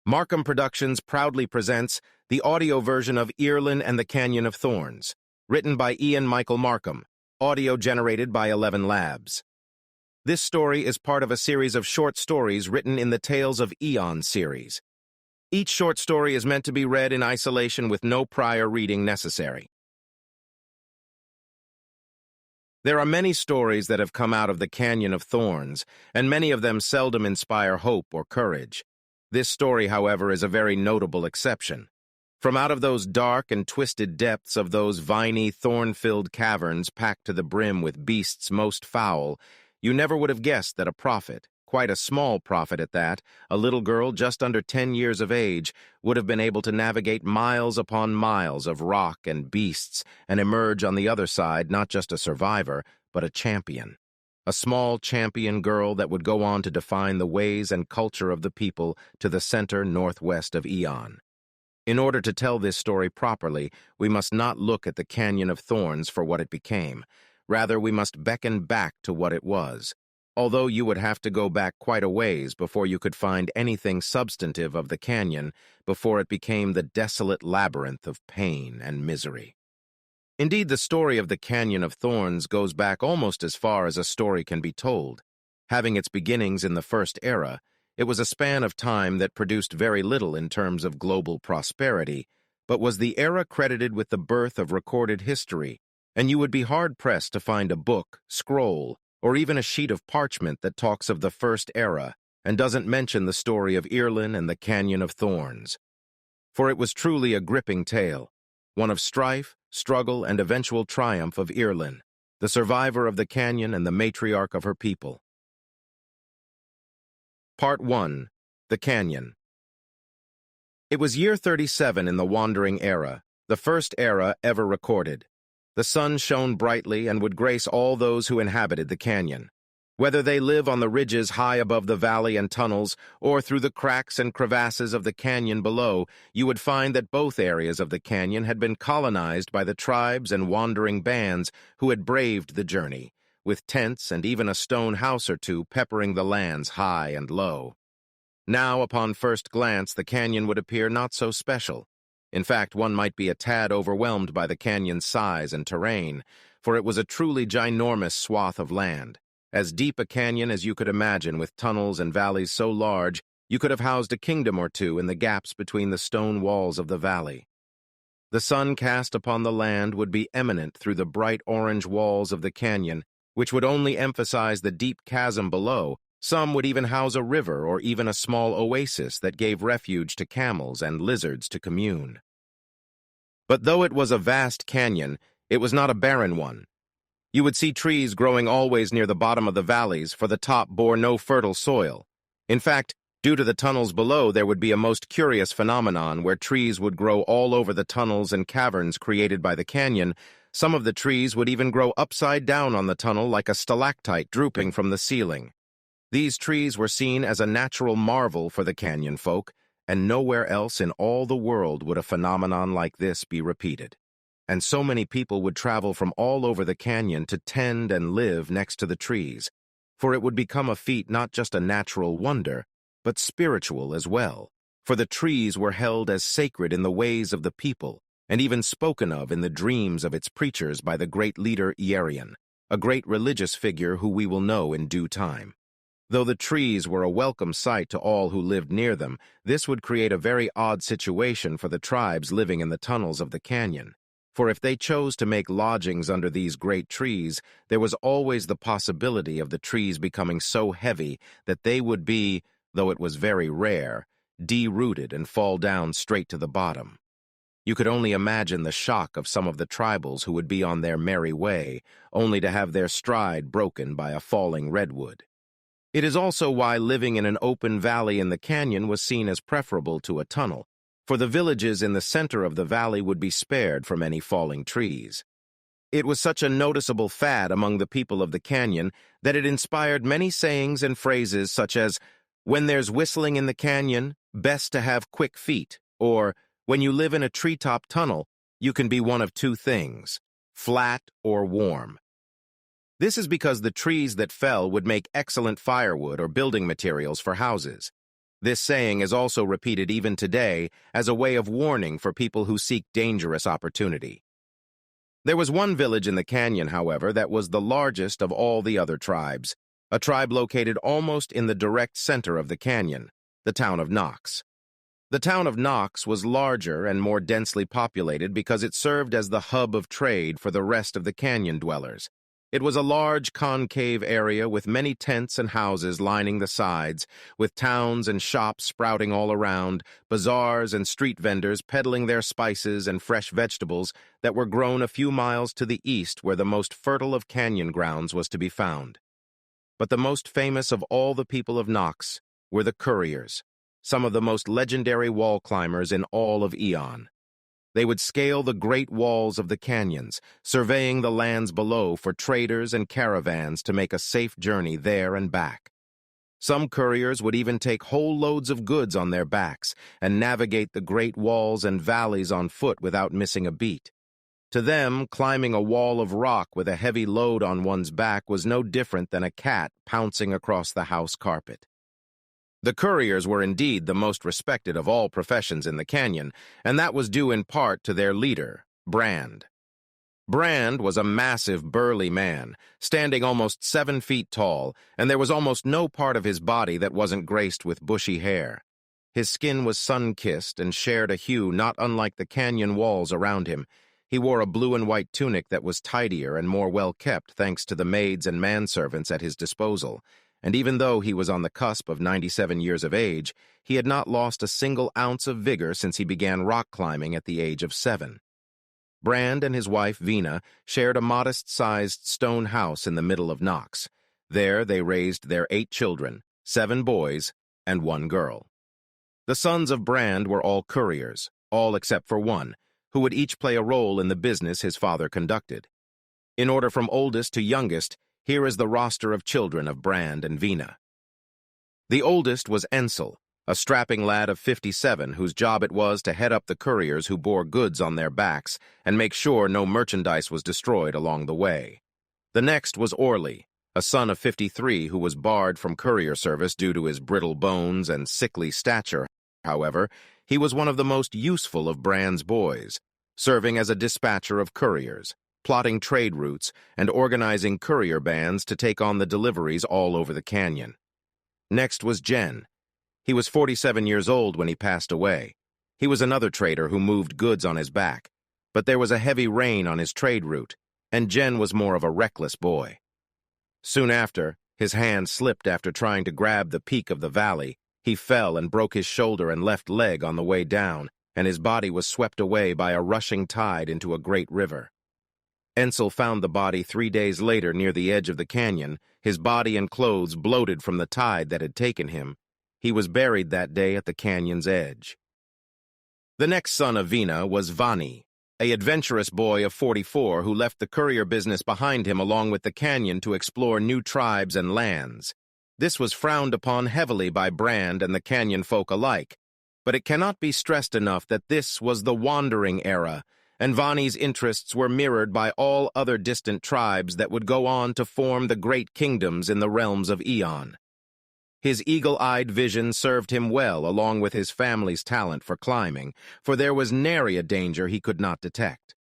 Markham Productions proudly presents the audio version of Ierlyn and the Canyon of Thorns, written by Ian Michael Markham, audio generated by 11 Labs. This story is part of a series of short stories written in the Tales of Eon series. Each short story is meant to be read in isolation with no prior reading necessary. There are many stories that have come out of the Canyon of Thorns, and many of them seldom inspire hope or courage. This story, however, is a very notable exception. From out of those dark and twisted depths of those viney, thorn-filled caverns packed to the brim with beasts most foul, you never would have guessed that a prophet, quite a small prophet at that, a little girl just under 10 years of age, would have been able to navigate miles upon miles of rock and beasts and emerge on the other side not just a survivor, but a champion. A small champion girl that would go on to define the ways and culture of the people to the center northwest of Eon. In order to tell this story properly, we must not look at the Canyon of Thorns for what it became. Rather, we must beckon back to what it was. Although you would have to go back quite a ways before you could find anything substantive of the canyon, before it became the desolate labyrinth of pain and misery. Indeed, the story of the Canyon of Thorns goes back almost as far as a story can be told. Having its beginnings in the First Era, it was a span of time that produced very little in terms of global prosperity, but was the era credited with the birth of recorded history, and you would be hard-pressed to find a book, scroll, or even a sheet of parchment that talks of the First Era and doesn't mention the story of Ierlyn and the Canyon of Thorns. For it was truly a gripping tale, one of strife, struggle, and eventual triumph of Ierlyn, the survivor of the canyon and the matriarch of her people. Part 1. The Canyon. It was year 37 in the Wandering Era, the first era ever recorded. The sun shone brightly and would grace all those who inhabited the canyon. Whether they live on the ridges high above the valley and tunnels, or through the cracks and crevasses of the canyon below, you would find that both areas of the canyon had been colonized by the tribes and wandering bands who had braved the journey, with tents and even a stone house or two peppering the lands high and low. Now, upon first glance, the canyon would appear not so special. In fact, one might be a tad overwhelmed by the canyon's size and terrain, for it was a truly ginormous swath of land. As deep a canyon as you could imagine, with tunnels and valleys so large, you could have housed a kingdom or two in the gaps between the stone walls of the valley. The sun cast upon the land would be eminent through the bright orange walls of the canyon, which would only emphasize the deep chasm below. Some would even house a river or even a small oasis that gave refuge to camels and lizards to commune. But though it was a vast canyon, it was not a barren one. You would see trees growing always near the bottom of the valleys, for the top bore no fertile soil. In fact, due to the tunnels below, there would be a most curious phenomenon where trees would grow all over the tunnels and caverns created by the canyon. Some of the trees would even grow upside down on the tunnel like a stalactite drooping from the ceiling. These trees were seen as a natural marvel for the canyon folk, and nowhere else in all the world would a phenomenon like this be repeated. And so many people would travel from all over the canyon to tend and live next to the trees, for it would become a feat not just a natural wonder, but spiritual as well, for the trees were held as sacred in the ways of the people, and even spoken of in the dreams of its preachers by the great leader Ierlyn, a great religious figure who we will know in due time. Though the trees were a welcome sight to all who lived near them, this would create a very odd situation for the tribes living in the tunnels of the canyon. For if they chose to make lodgings under these great trees, there was always the possibility of the trees becoming so heavy that they would be, though it was very rare, de-rooted and fall down straight to the bottom. You could only imagine the shock of some of the tribals who would be on their merry way, only to have their stride broken by a falling redwood. It is also why living in an open valley in the canyon was seen as preferable to a tunnel, for the villages in the center of the valley would be spared from any falling trees. It was such a noticeable fad among the people of the canyon that it inspired many sayings and phrases such as, "When there's whistling in the canyon, best to have quick feet," or, "When you live in a treetop tunnel, you can be one of two things, flat or warm." This is because the trees that fell would make excellent firewood or building materials for houses. This saying is also repeated even today as a way of warning for people who seek dangerous opportunity. There was one village in the canyon, however, that was the largest of all the other tribes, a tribe located almost in the direct center of the canyon, the town of Knox. The town of Knox was larger and more densely populated because it served as the hub of trade for the rest of the canyon dwellers. It was a large concave area with many tents and houses lining the sides, with towns and shops sprouting all around, bazaars and street vendors peddling their spices and fresh vegetables that were grown a few miles to the east where the most fertile of canyon grounds was to be found. But the most famous of all the people of Knox were the couriers, some of the most legendary wall climbers in all of Eon. They would scale the great walls of the canyons, surveying the lands below for traders and caravans to make a safe journey there and back. Some couriers would even take whole loads of goods on their backs and navigate the great walls and valleys on foot without missing a beat. To them, climbing a wall of rock with a heavy load on one's back was no different than a cat pouncing across the house carpet. The couriers were indeed the most respected of all professions in the canyon, and that was due in part to their leader, Brand. Brand was a massive, burly man, standing almost 7 feet tall, and there was almost no part of his body that wasn't graced with bushy hair. His skin was sun-kissed and shared a hue not unlike the canyon walls around him. He wore a blue and white tunic that was tidier and more well-kept thanks to the maids and manservants at his disposal. And even though he was on the cusp of 97 years of age, he had not lost a single ounce of vigor since he began rock climbing at the age of 7. Brand and his wife, Vina, shared a modest-sized stone house in the middle of Knox. There they raised their 8 children, 7 boys, and 1 girl. The sons of Brand were all couriers, all except for one, who would each play a role in the business his father conducted. In order from oldest to youngest, here is the roster of children of Brand and Vina. The oldest was Ensel, a strapping lad of 57 whose job it was to head up the couriers who bore goods on their backs and make sure no merchandise was destroyed along the way. The next was Orly, a son of 53 who was barred from courier service due to his brittle bones and sickly stature. However, he was one of the most useful of Brand's boys, serving as a dispatcher of couriers, plotting trade routes, and organizing courier bands to take on the deliveries all over the canyon. Next was Jen. He was 47 years old when he passed away. He was another trader who moved goods on his back, but there was a heavy rain on his trade route, and Jen was more of a reckless boy. Soon after, his hand slipped after trying to grab the peak of the valley. He fell and broke his shoulder and left leg on the way down, and his body was swept away by a rushing tide into a great river. Ensel found the body 3 days later near the edge of the canyon, his body and clothes bloated from the tide that had taken him. He was buried that day at the canyon's edge. The next son of Vina was Vani, an adventurous boy of 44 who left the courier business behind him along with the canyon to explore new tribes and lands. This was frowned upon heavily by Brand and the canyon folk alike, but it cannot be stressed enough that this was the wandering era, and Vani's interests were mirrored by all other distant tribes that would go on to form the great kingdoms in the realms of Eon. His eagle-eyed vision served him well along with his family's talent for climbing, for there was nary a danger he could not detect.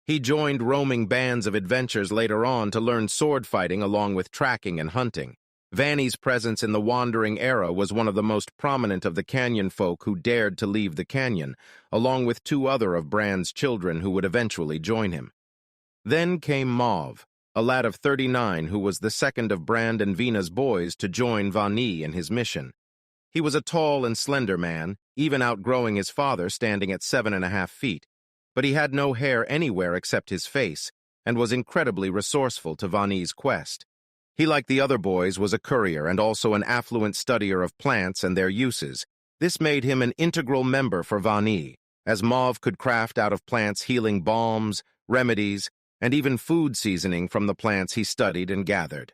He joined roaming bands of adventures later on to learn sword fighting along with tracking and hunting. Vani's presence in the wandering era was one of the most prominent of the canyon folk who dared to leave the canyon, along with 2 other of Brand's children who would eventually join him. Then came Mauve, a lad of 39 who was the second of Brand and Vina's boys to join Vani in his mission. He was a tall and slender man, even outgrowing his father standing at 7.5 feet, but he had no hair anywhere except his face, and was incredibly resourceful to Vani's quest. He, like the other boys, was a courier and also an affluent studier of plants and their uses. This made him an integral member for Vani, as Mauve could craft out of plants healing balms, remedies, and even food seasoning from the plants he studied and gathered.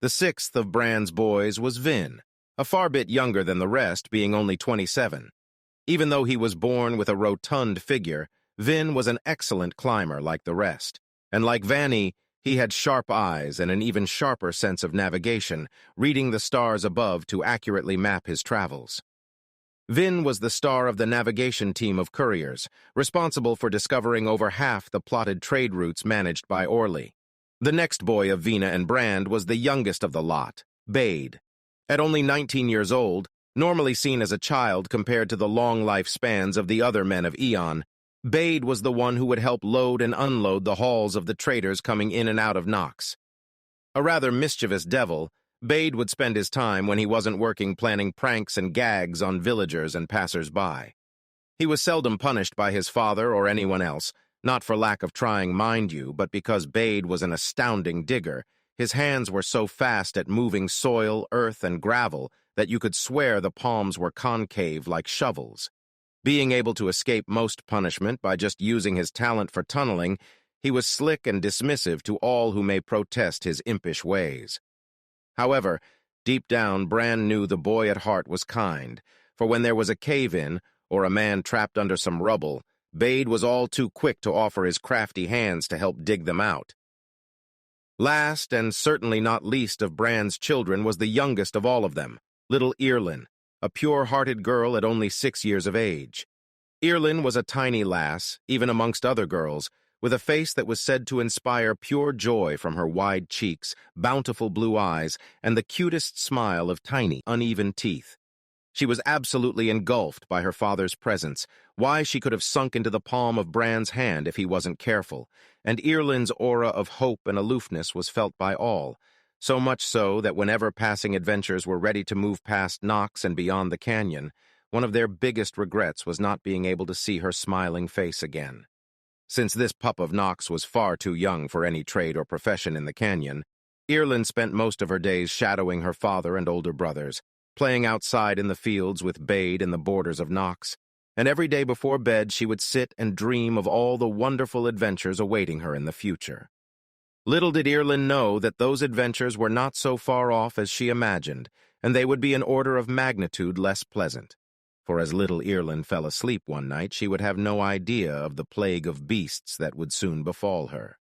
The 6th of Brand's boys was Vin, a far bit younger than the rest, being only 27. Even though he was born with a rotund figure, Vin was an excellent climber like the rest, and like Vani, he had sharp eyes and an even sharper sense of navigation, reading the stars above to accurately map his travels. Vin was the star of the navigation team of couriers, responsible for discovering over half the plotted trade routes managed by Orly. The next boy of Vina and Brand was the youngest of the lot, Bade. At only 19 years old, normally seen as a child compared to the long lifespans of the other men of Aeon, Bade was the one who would help load and unload the hauls of the traders coming in and out of Nox. A rather mischievous devil, Bade would spend his time when he wasn't working planning pranks and gags on villagers and passers-by. He was seldom punished by his father or anyone else, not for lack of trying, mind you, but because Bade was an astounding digger. His hands were so fast at moving soil, earth, and gravel that you could swear the palms were concave like shovels. Being able to escape most punishment by just using his talent for tunneling, he was slick and dismissive to all who may protest his impish ways. However, deep down, Bran knew the boy at heart was kind, for when there was a cave-in or a man trapped under some rubble, Bade was all too quick to offer his crafty hands to help dig them out. Last, and certainly not least of Bran's children, was the youngest of all of them, little Ierlyn, a pure-hearted girl at only 6 years of age. Ierlyn was a tiny lass, even amongst other girls, with a face that was said to inspire pure joy from her wide cheeks, bountiful blue eyes, and the cutest smile of tiny, uneven teeth. She was absolutely engulfed by her father's presence, why she could have sunk into the palm of Bran's hand if he wasn't careful, and Ierlyn's aura of hope and aloofness was felt by all, so much so that whenever passing adventurers were ready to move past Nox and beyond the canyon, one of their biggest regrets was not being able to see her smiling face again. Since this pup of Nox was far too young for any trade or profession in the canyon, Ierlyn spent most of her days shadowing her father and older brothers, playing outside in the fields with Bade in the borders of Nox, and every day before bed she would sit and dream of all the wonderful adventures awaiting her in the future. Little did Ierlyn know that those adventures were not so far off as she imagined, and they would be an order of magnitude less pleasant. For as little Ierlyn fell asleep one night, she would have no idea of the plague of beasts that would soon befall her.